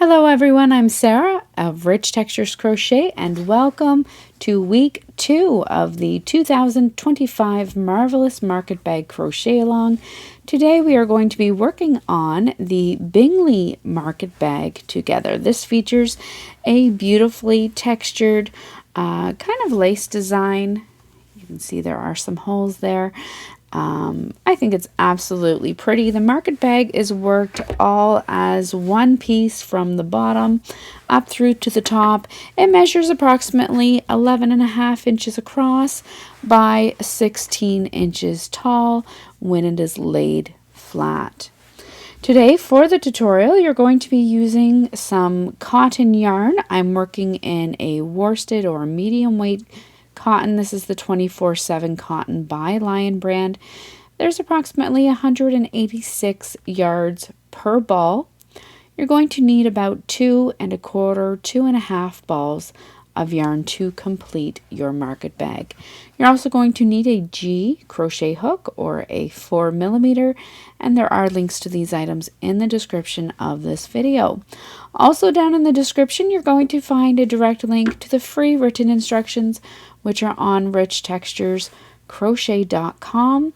Hello everyone, I'm Sarah of Rich Textures Crochet and welcome to week 2 of the 2025 Marvelous Market Bag Crochet Along. Today we are going to be working on the Bingley Market Bag together. This features a beautifully textured kind of lace design. You can see there are some holes there. I think it's absolutely pretty. The market bag is worked all as one piece from the bottom up through to the top. It measures approximately 11.5 inches across by 16 inches tall when it is laid flat. Today for the tutorial you're going to be using some cotton yarn. I'm working in a worsted or medium weight cotton. This is the 24/7 cotton by Lion brand. There's approximately 186 yards per ball. You're going to need about 2 1/4, 2.5 balls of yarn to complete your market bag. You're also going to need a G crochet hook or a 4mm, and there are links to these items in the description of this video. Also down in the description you're going to find a direct link to the free written instructions which are on richtexturescrochet.com,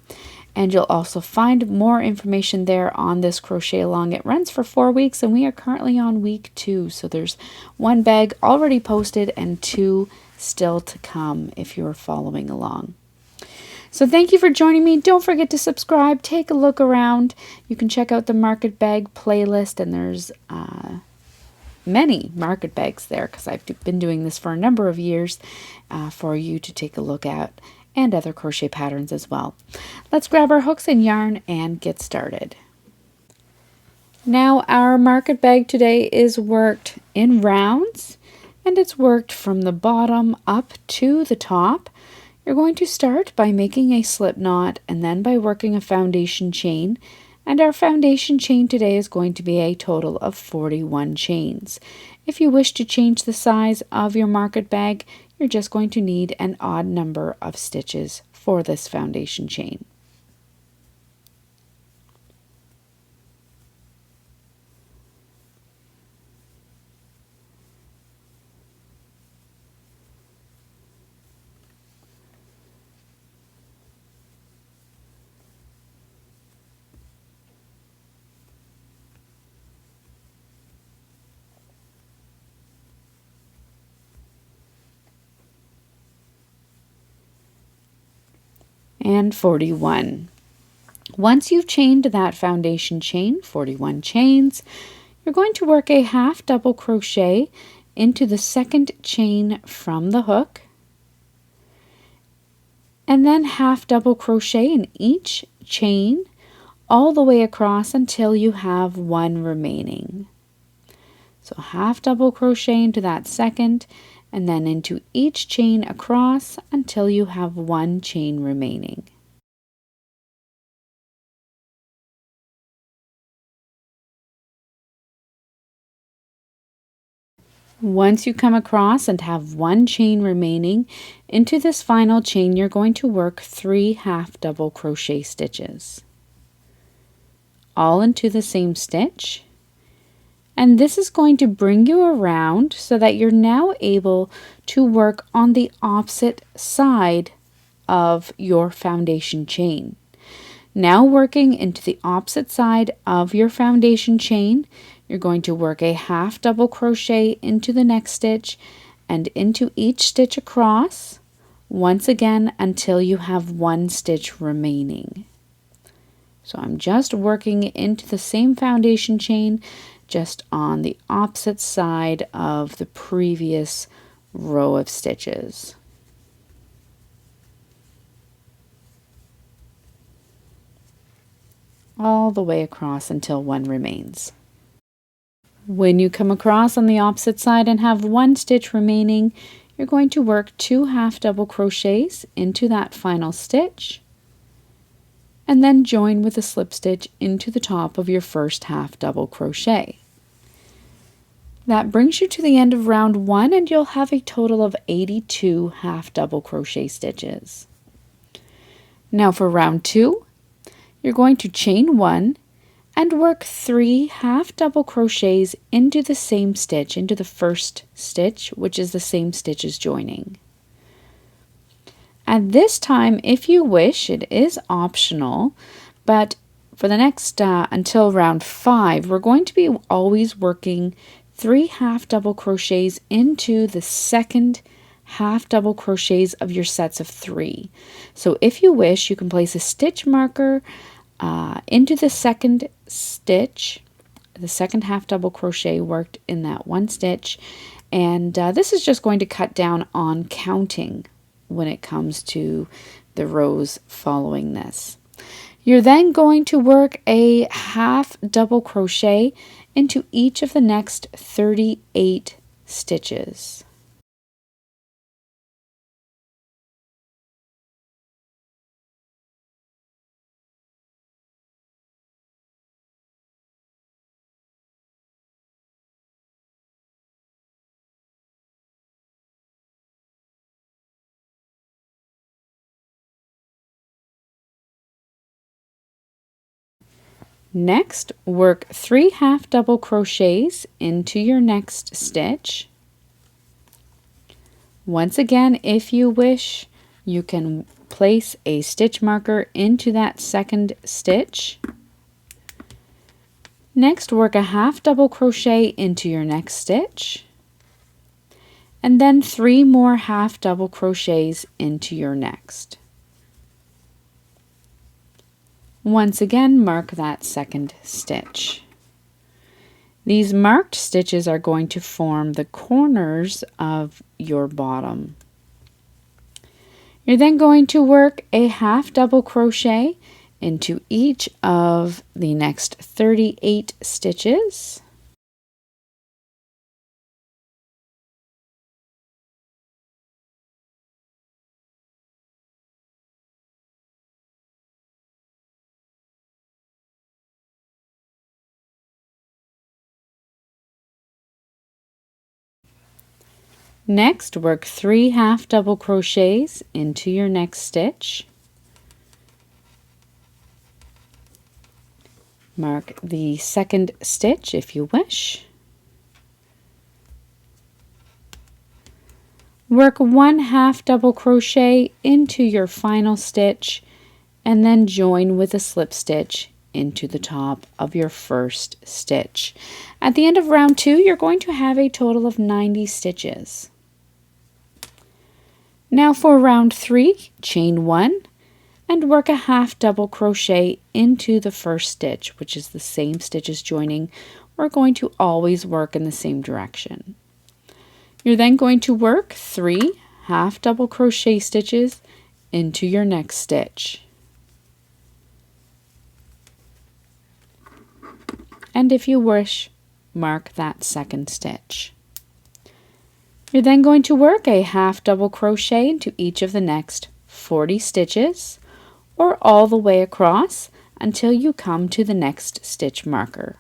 and you'll also find more information there on this crochet along. It runs for 4 weeks and we are currently on week 2, so there's 1 bag already posted and 2 still to come if you're following along. So thank you for joining me. Don't forget to subscribe, take a look around. You can check out the market bag playlist, and there's many market bags there because I've been doing this for a number of years for you to take a look at, and other crochet patterns as well. Let's grab our hooks and yarn and get started. Now our market bag today is worked in rounds, and it's worked from the bottom up to the top. You're going to start by making a slip knot and then by working a foundation chain, and our foundation chain today is going to be a total of 41 chains. If you wish to change the size of your market bag, you're just going to need an odd number of stitches for this foundation chain. And 41. Once you've chained that foundation chain, 41 chains, you're going to work a half double crochet into the second chain from the hook, and then half double crochet in each chain all the way across until you have 1 remaining. So half double crochet into that second, and then into each chain across until you have 1 chain remaining. Once you come across and have 1 chain remaining, into this final chain you're going to work 3 half double crochet stitches, all into the same stitch. And this is going to bring you around so that you're now able to work on the opposite side of your foundation chain. Now working into the opposite side of your foundation chain, you're going to work a half double crochet into the next stitch and into each stitch across, once again until you have 1 stitch remaining. So I'm just working into the same foundation chain, just on the opposite side of the previous row of stitches. All the way across until 1 remains. When you come across on the opposite side and have 1 stitch remaining, you're going to work 2 half double crochets into that final stitch, and then join with a slip stitch into the top of your first half double crochet. That brings you to the end of round 1, and you'll have a total of 82 half double crochet stitches. Now for round 2, you're going to chain 1 and work 3 half double crochets into the same stitch, into the first stitch, which is the same stitch as joining. At this time, if you wish, it is optional, but for the next until round 5, we're going to be always working 3 half double crochets into the second half double crochets of your sets of 3. So if you wish, you can place a stitch marker into the second stitch, the second half double crochet worked in that one stitch, and this is just going to cut down on counting when it comes to the rows following this. You're then going to work a half double crochet into each of the next 38 stitches. Next, work 3 half double crochets into your next stitch. Once again, if you wish, you can place a stitch marker into that second stitch. Next, work a half double crochet into your next stitch, and then 3 more half double crochets into your next. Once again, mark that second stitch. These marked stitches are going to form the corners of your bottom. You're then going to work a half double crochet into each of the next 38 stitches. Next, work 3 half double crochets into your next stitch. Mark the second stitch if you wish. Work 1 half double crochet into your final stitch and then join with a slip stitch into the top of your first stitch. At the end of round 2, you're going to have a total of 90 stitches. Now for round 3, chain 1 and work a half double crochet into the first stitch, which is the same stitch as joining. We're going to always work in the same direction. You're then going to work 3 half double crochet stitches into your next stitch. And if you wish, mark that second stitch. You're then going to work a half double crochet into each of the next 40 stitches, or all the way across until you come to the next stitch marker.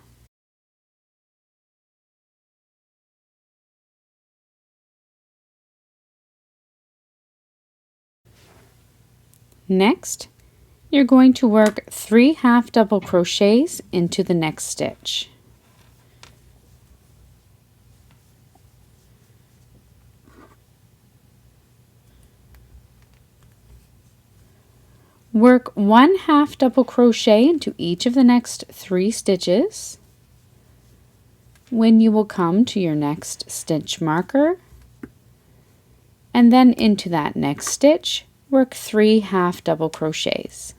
Next, you're going to work 3 half double crochets into the next stitch. Work 1 half double crochet into each of the next 3 stitches. When you will come to your next stitch marker, and then into that next stitch, work 3 half double crochets.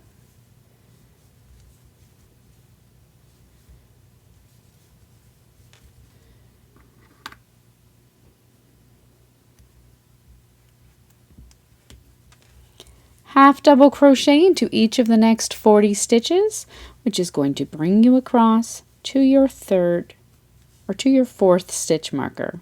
Half double crochet into each of the next 40 stitches, which is going to bring you across to your third or to your fourth stitch marker.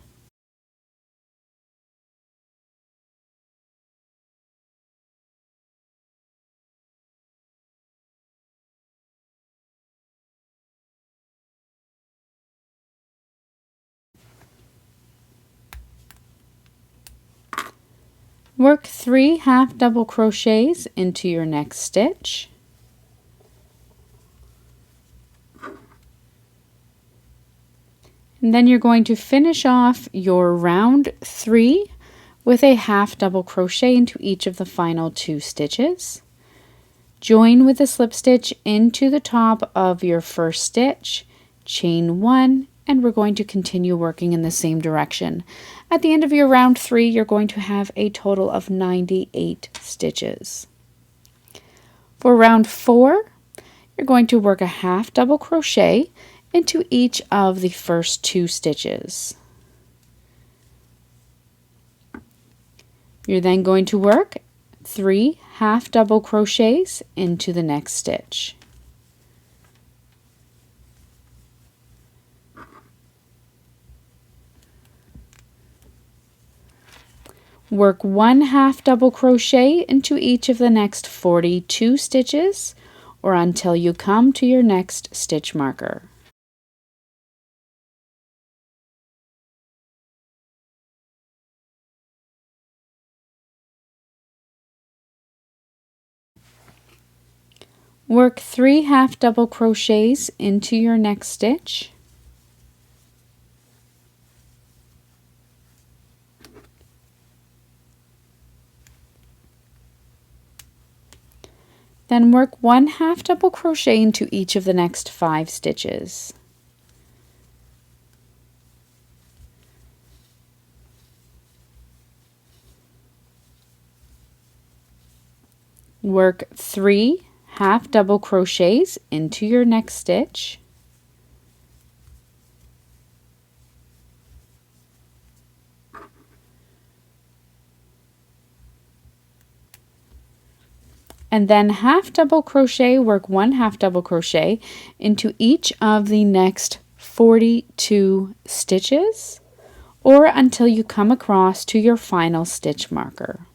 Work 3 half double crochets into your next stitch. And then you're going to finish off your round 3 with a half double crochet into each of the final 2 stitches. Join with a slip stitch into the top of your first stitch, chain 1, and we're going to continue working in the same direction. At the end of your round 3, you're going to have a total of 98 stitches. For round 4, you're going to work a half double crochet into each of the first 2 stitches. You're then going to work 3 half double crochets into the next stitch. Work 1 half double crochet into each of the next 42 stitches, or until you come to your next stitch marker. Work 3 half double crochets into your next stitch. Then work 1 half double crochet into each of the next 5 stitches. Work 3 half double crochets into your next stitch. And then half double crochet, work 1 half double crochet into each of the next 42 stitches, or until you come across to your final stitch marker.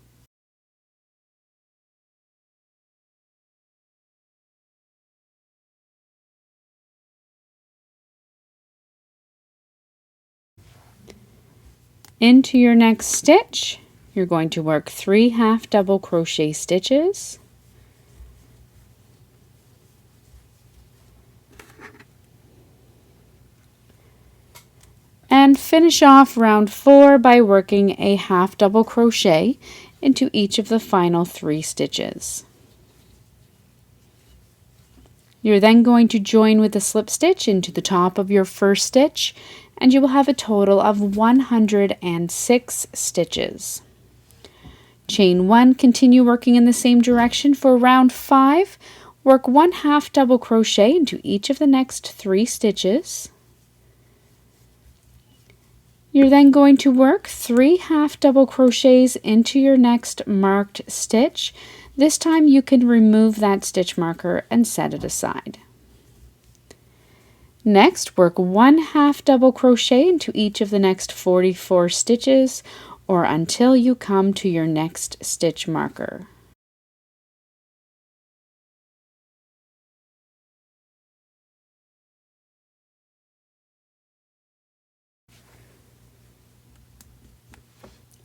Into your next stitch, you're going to work 3 half double crochet stitches. And finish off round 4 by working a half double crochet into each of the final 3 stitches. You're then going to join with a slip stitch into the top of your first stitch, and you will have a total of 106 stitches. Chain 1, continue working in the same direction for round 5. Work 1 half double crochet into each of the next 3 stitches. You're then going to work 3 half double crochets into your next marked stitch. This time you can remove that stitch marker and set it aside. Next, work 1 half double crochet into each of the next 44 stitches, or until you come to your next stitch marker.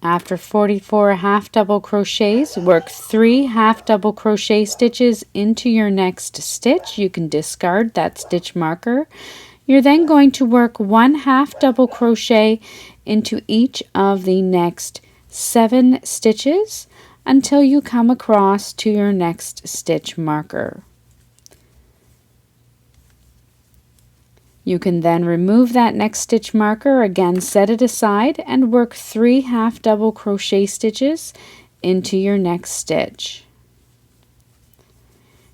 After 44 half double crochets, work 3 half double crochet stitches into your next stitch. You can discard that stitch marker. You're then going to work 1 half double crochet into each of the next 7 stitches until you come across to your next stitch marker. You can then remove that next stitch marker, again set it aside, and work 3 half double crochet stitches into your next stitch.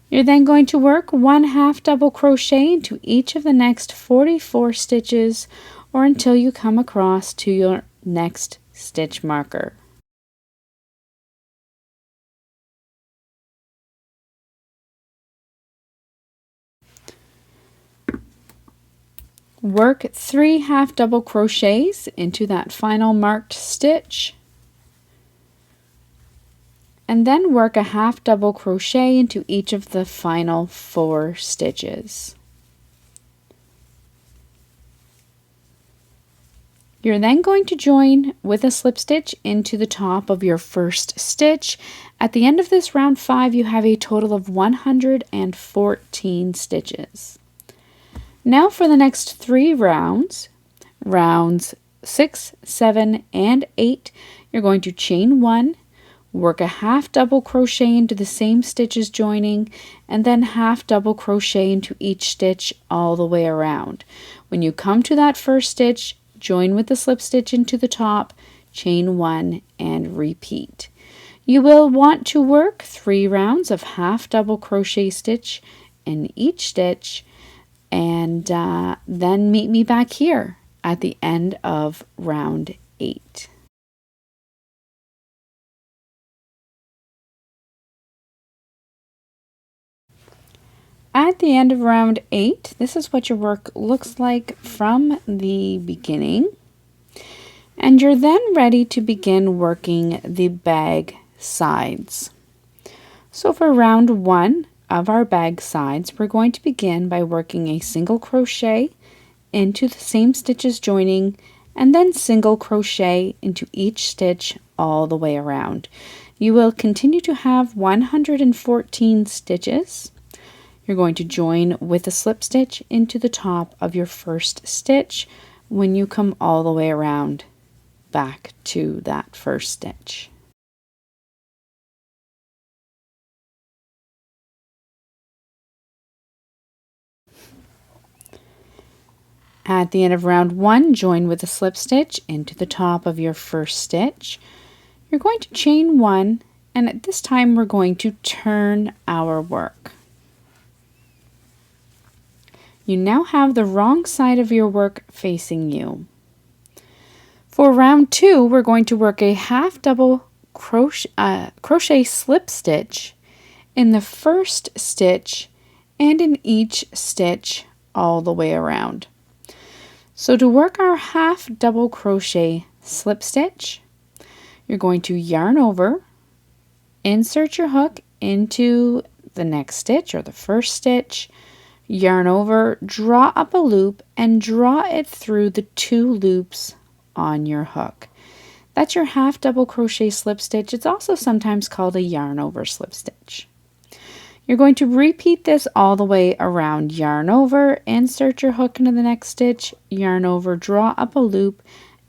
You're then going to work 1 half double crochet into each of the next 44 stitches, or until you come across to your next stitch marker. Work 3 half double crochets into that final marked stitch, and then work a half double crochet into each of the final 4 stitches. You're then going to join with a slip stitch into the top of your first stitch. At the end of this round 5, you have a total of 114 stitches. Now for the next 3 rounds, rounds 6, 7, and 8, you're going to chain 1, work a half double crochet into the same stitches joining, and then half double crochet into each stitch all the way around. When you come to that first stitch, join with the slip stitch into the top, chain 1, and repeat. You will want to work 3 rounds of half double crochet stitch in each stitch, and then meet me back here at the end of round 8. At the end of round 8, this is what your work looks like from the beginning. And you're then ready to begin working the bag sides. So for round 1 of our bag sides, we're going to begin by working a single crochet into the same stitches joining, and then single crochet into each stitch all the way around. You will continue to have 114 stitches. You're going to join with a slip stitch into the top of your first stitch when you come all the way around back to that first stitch. At the end of round 1, join with a slip stitch into the top of your first stitch. You're going to chain 1, and at this time we're going to turn our work. You now have the wrong side of your work facing you. For round 2, we're going to work a half double crochet slip stitch in the first stitch and in each stitch all the way around. So to work our half double crochet slip stitch, you're going to yarn over, insert your hook into the next stitch or the first stitch, yarn over, draw up a loop, and draw it through the 2 loops on your hook. That's your half double crochet slip stitch. It's also sometimes called a yarn over slip stitch. You're going to repeat this all the way around. Yarn over, insert your hook into the next stitch, yarn over, draw up a loop,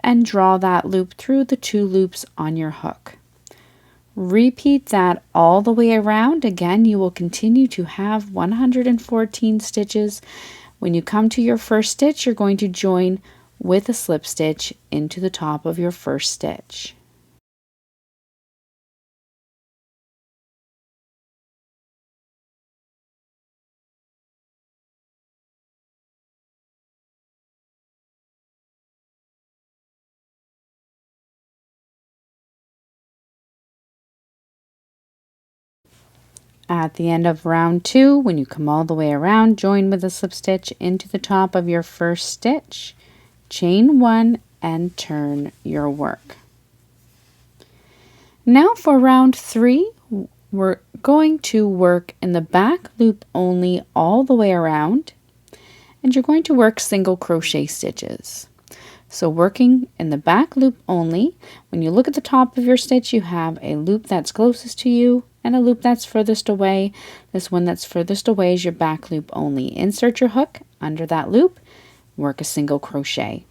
and draw that loop through the 2 loops on your hook. Repeat that all the way around. Again, you will continue to have 114 stitches. When you come to your first stitch, you're going to join with a slip stitch into the top of your first stitch. At the end of round 2, when you come all the way around, join with a slip stitch into the top of your first stitch, chain 1, and turn your work. Now for round 3, we're going to work in the back loop only all the way around, and you're going to work single crochet stitches. So working in the back loop only, when you look at the top of your stitch, you have a loop that's closest to you and a loop that's furthest away. This one that's furthest away is your back loop only. Insert your hook under that loop, work a single crochet.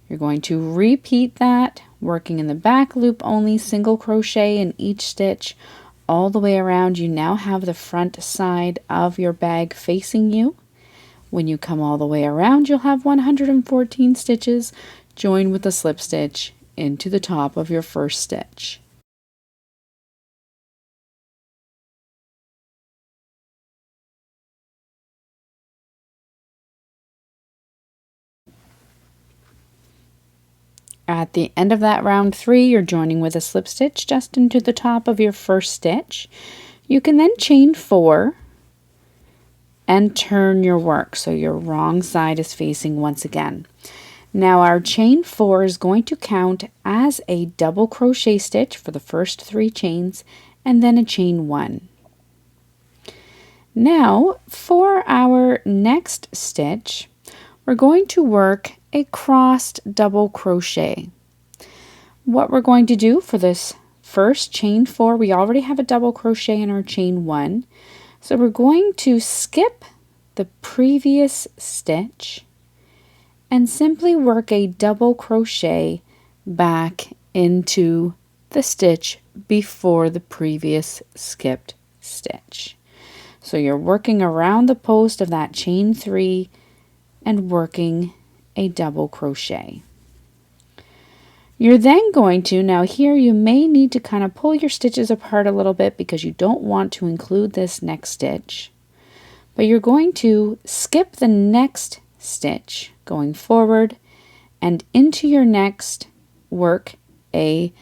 You're going to repeat that, working in the back loop only, single crochet in each stitch all the way around. You now have the front side of your bag facing you. When you come all the way around, you'll have 114 stitches. Join with a slip stitch into the top of your first stitch. At the end of that round 3, you're joining with a slip stitch just into the top of your first stitch. You can then chain 4 and turn your work so your wrong side is facing once again. Now our chain 4 is going to count as a double crochet stitch for the first 3 chains and then a chain 1. Now for our next stitch, we're going to work a crossed double crochet. What we're going to do for this first chain 4, we already have a double crochet in our chain 1. So we're going to skip the previous stitch and simply work a double crochet back into the stitch before the previous skipped stitch. So you're working around the post of that chain 3 and working a double crochet. You're then going to, now here you may need to kind of pull your stitches apart a little bit because you don't want to include this next stitch. But you're going to skip the next stitch going forward and into your next work a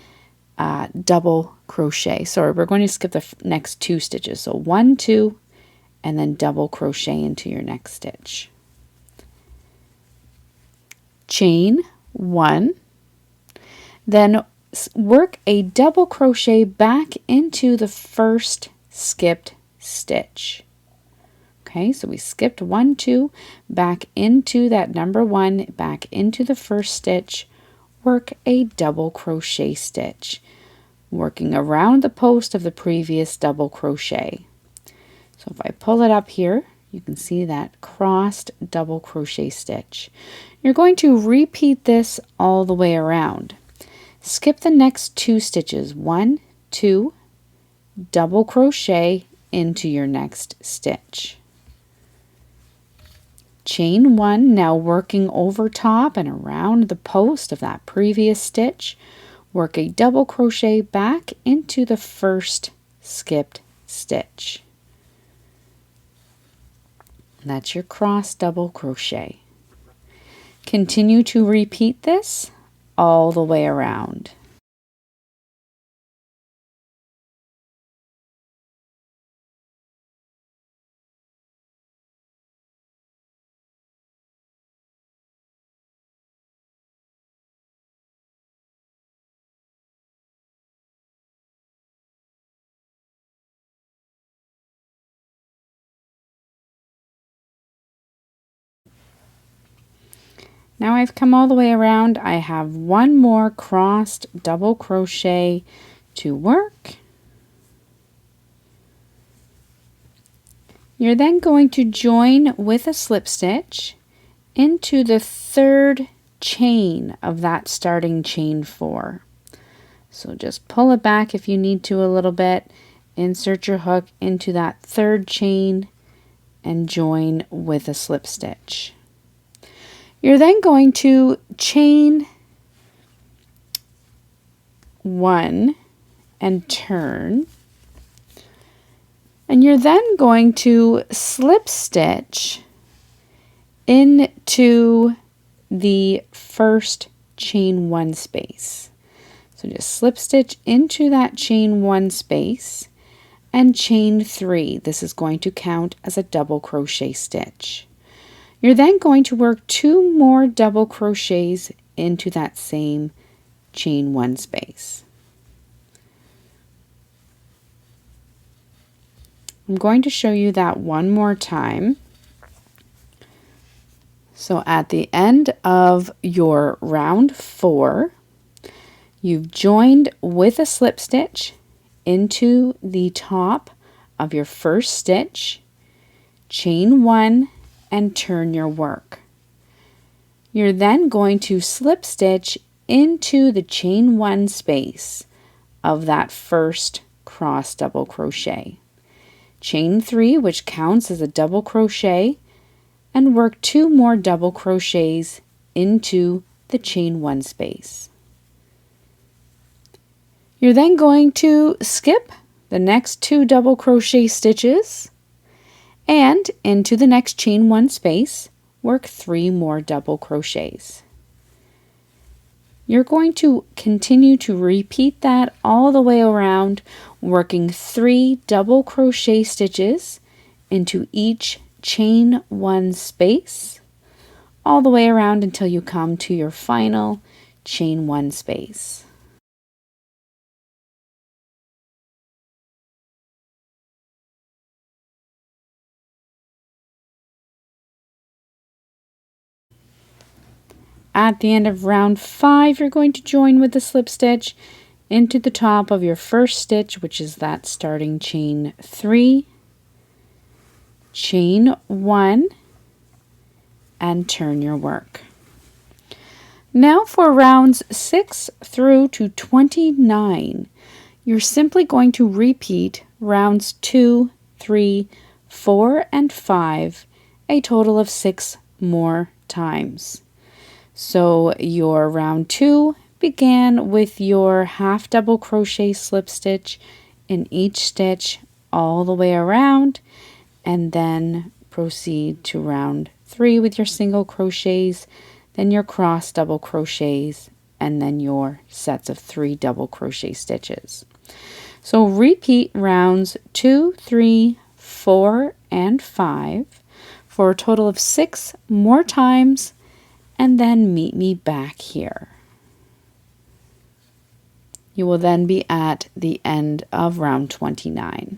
double crochet. Sorry, we're going to skip the next 2 stitches. So 1, 2, and then double crochet into your next stitch. Chain 1, then work a double crochet back into the first skipped stitch. Okay, so we skipped 1, 2, back into that number 1, back into the first stitch, work a double crochet stitch, working around the post of the previous double crochet. So if I pull it up here, you can see that crossed double crochet stitch. You're going to repeat this all the way around. Skip the next 2 stitches, 1, 2, double crochet into your next stitch. Chain 1, now working over top and around the post of that previous stitch, work a double crochet back into the first skipped stitch. That's your cross double crochet. Continue to repeat this all the way around. Now I've come all the way around. I have one more crossed double crochet to work. You're then going to join with a slip stitch into the 3rd chain of that starting chain 4. So just pull it back if you need to a little bit, insert your hook into that 3rd chain and join with a slip stitch. You're then going to chain 1 and turn, and you're then going to slip stitch into the first chain 1 space. So just slip stitch into that chain 1 space and chain 3. This is going to count as a double crochet stitch. You're then going to work 2 more double crochets into that same chain 1 space. I'm going to show you that one more time. So at the end of your round 4, you've joined with a slip stitch into the top of your first stitch, chain 1, and turn your work. You're then going to slip stitch into the chain 1 space of that first cross double crochet. Chain 3, which counts as a double crochet, and work 2 more double crochets into the chain 1 space. You're then going to skip the next 2 double crochet stitches and into the next chain 1 space, work 3 more double crochets. You're going to continue to repeat that all the way around, working 3 double crochet stitches into each chain 1 space, all the way around until you come to your final chain 1 space. At the end of round 5, you're going to join with the slip stitch into the top of your first stitch, which is that starting chain 3, chain 1, and turn your work. Now for rounds 6 through to 29, you're simply going to repeat rounds 2, 3, 4, and 5 a total of 6 more times. So your round 2 began with your half double crochet slip stitch in each stitch all the way around, and then proceed to round 3 with your single crochets, then your cross double crochets, and then your sets of 3 double crochet stitches. So repeat rounds 2, 3, 4, and 5 for a total of 6 more times, and then meet me back here. You will then be at the end of round 29.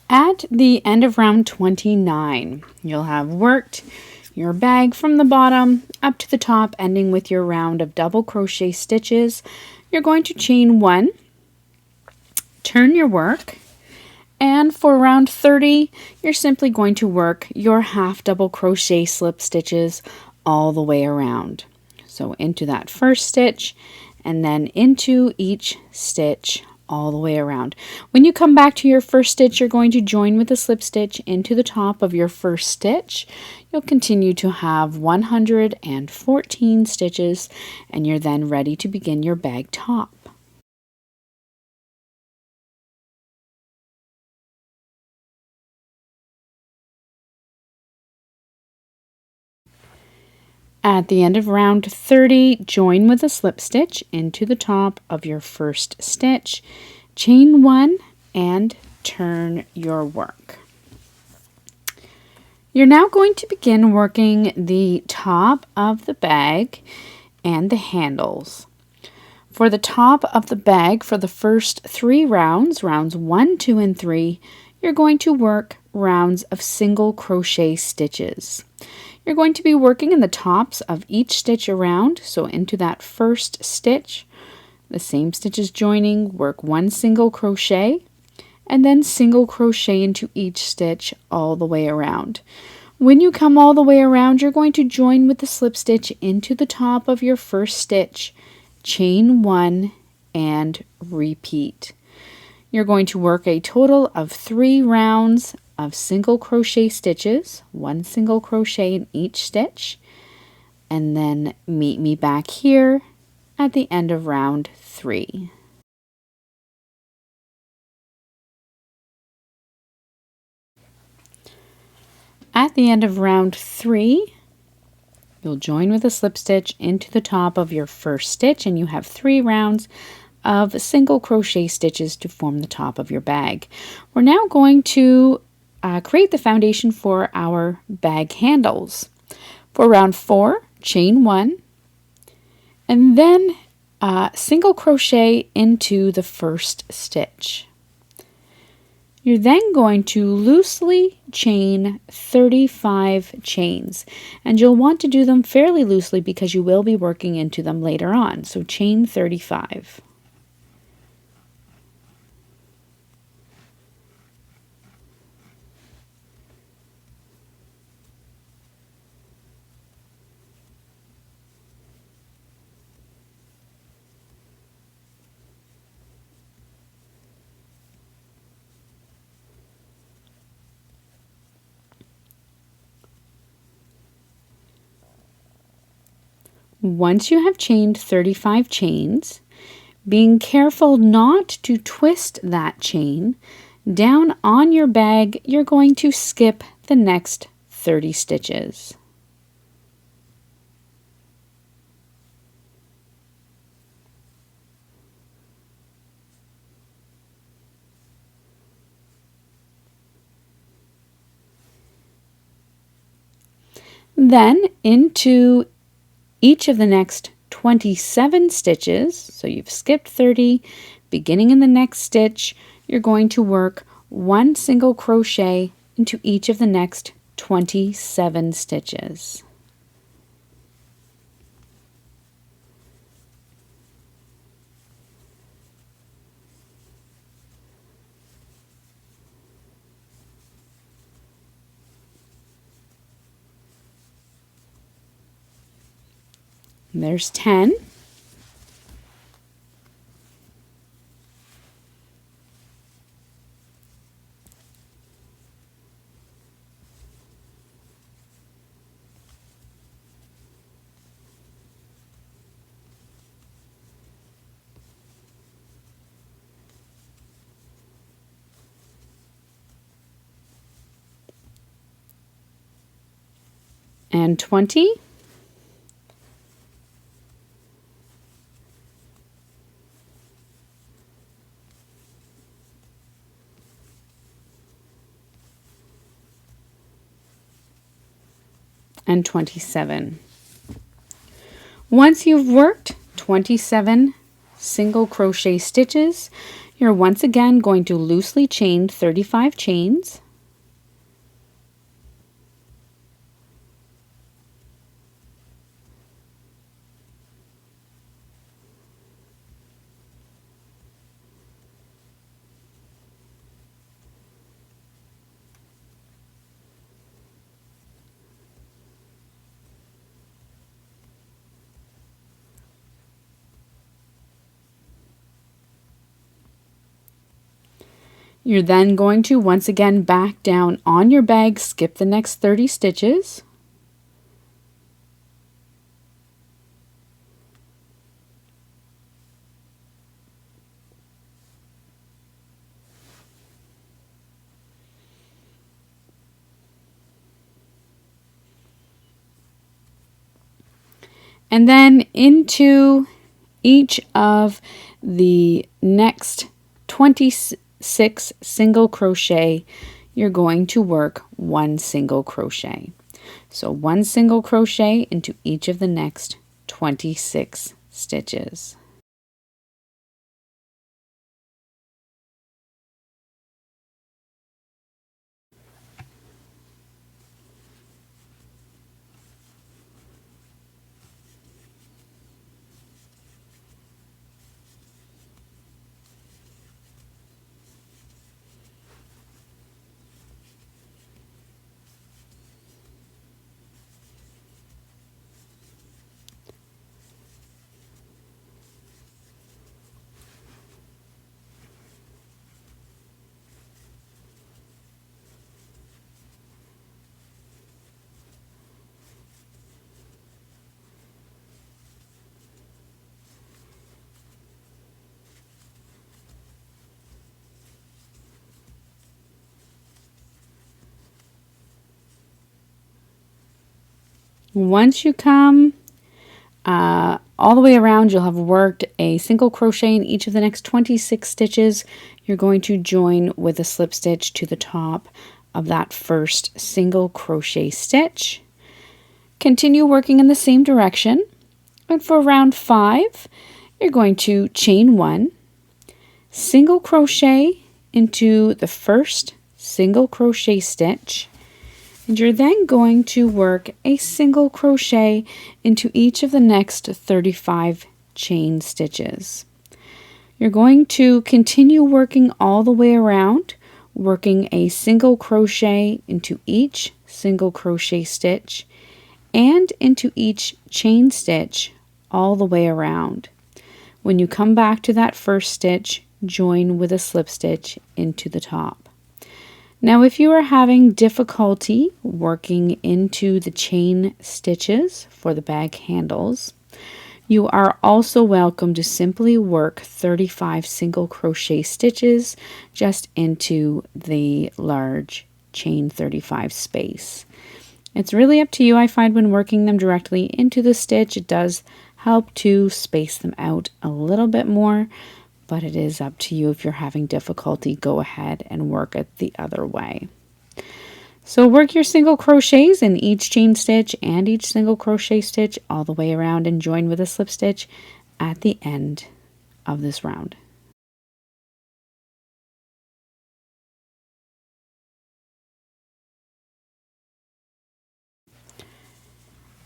At the end of round 29, you'll have worked your bag from the bottom up to the top, ending with your round of double crochet stitches. You're going to chain 1, turn your work, and for round 30, you're simply going to work your half double crochet slip stitches all the way around. So into that first stitch, and then into each stitch all the way around. When you come back to your first stitch, you're going to join with a slip stitch into the top of your first stitch. You'll continue to have 114 stitches, and you're then ready to begin your bag top. At the end of round 30, join with a slip stitch into the top of your first stitch, chain 1, and turn your work. You're now going to begin working the top of the bag and the handles. For the top of the bag, for the first 3 rounds, rounds 1, 2, and 3, you're going to work rounds of single crochet stitches. You're going to be working in the tops of each stitch around, so into that first stitch, the same stitches joining, work 1 single crochet, and then single crochet into each stitch all the way around. When you come all the way around, you're going to join with the slip stitch into the top of your first stitch, chain 1, and repeat. You're going to work a total of 3 rounds of single crochet stitches, 1 single crochet in each stitch, and then meet me back here at the end of round 3. At the end of round 3, you'll join with a slip stitch into the top of your first stitch, and you have 3 rounds of single crochet stitches to form the top of your bag. We're now going to create the foundation for our bag handles. For round 4, chain 1, and then single crochet into the first stitch. You're then going to loosely chain 35 chains, and you'll want to do them fairly loosely because you will be working into them later on. So chain 35. Once you have chained 35 chains, being careful not to twist that chain, down on your bag, you're going to skip the next 30 stitches. Then into each of the next 27 stitches, so you've skipped 30, beginning in the next stitch, you're going to work 1 single crochet into each of the next 27 stitches. And there's 10. And 20. And 27. Once you've worked 27 single crochet stitches, you're once again going to loosely chain 35 chains. You're then going to once again back down on your bag, skip the next 30 stitches. And then into each of the next 26 single crochet, you're going to work 1 single crochet. So 1 single crochet into each of the next 26 stitches. Once you come all the way around, you'll have worked a single crochet in each of the next 26 stitches. You're going to join with a slip stitch to the top of that first single crochet stitch. Continue working in the same direction, and for round 5, you're going to chain 1, single crochet into the first single crochet stitch, and you're then going to work a single crochet into each of the next 35 chain stitches. You're going to continue working all the way around, working a single crochet into each single crochet stitch and into each chain stitch all the way around. When you come back to that first stitch, join with a slip stitch into the top. Now, if you are having difficulty working into the chain stitches for the bag handles, you are also welcome to simply work 35 single crochet stitches just into the large chain 35 space. It's really up to you. I find when working them directly into the stitch, it does help to space them out a little bit more, but it is up to you. If you're having difficulty, go ahead and work it the other way. So work your single crochets in each chain stitch and each single crochet stitch all the way around and join with a slip stitch at the end of this round.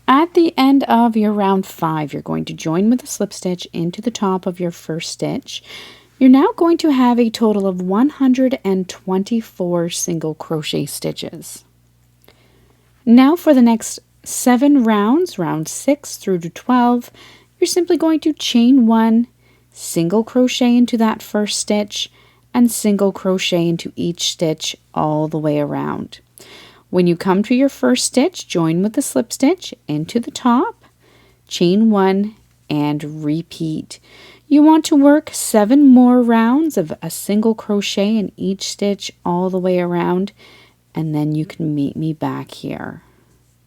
At the end of your round 5, you're going to join with a slip stitch into the top of your first stitch. You're now going to have a total of 124 single crochet stitches. Now for the next 7 rounds, round 6 through to 12, you're simply going to chain 1, single crochet into that first stitch, and single crochet into each stitch all the way around. When you come to your first stitch, join with the slip stitch into the top, chain 1, and repeat. You want to work 7 more rounds of a single crochet in each stitch all the way around, and then you can meet me back here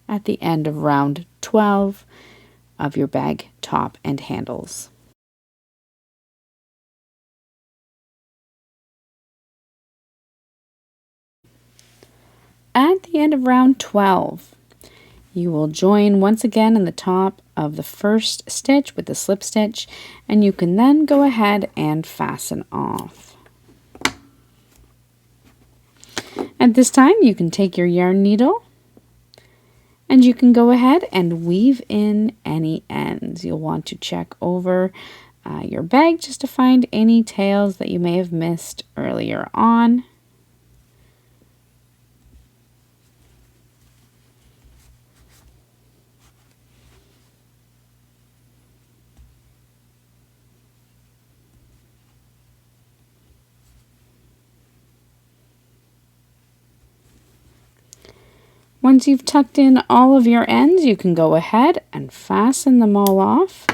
at the end of round 12 of your bag top and handles. At the end of round 12, you will join once again in the top of the first stitch with the slip stitch, and you can then go ahead and fasten off. At this time, you can take your yarn needle and you can go ahead and weave in any ends. You'll want to check over your bag just to find any tails that you may have missed earlier on. Once you've tucked in all of your ends, you can go ahead and fasten them all off.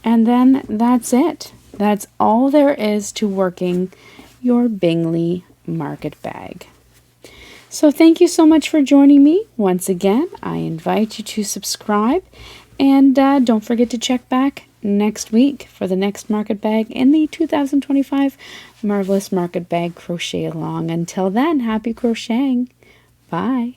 And then that's it. That's all there is to working your Bingley market bag. So thank you so much for joining me. Once again, I invite you to subscribe, and don't forget to check back next week for the next market bag in the 2025 Marvelous Market Bag Crochet Along. Until then, happy crocheting. Bye.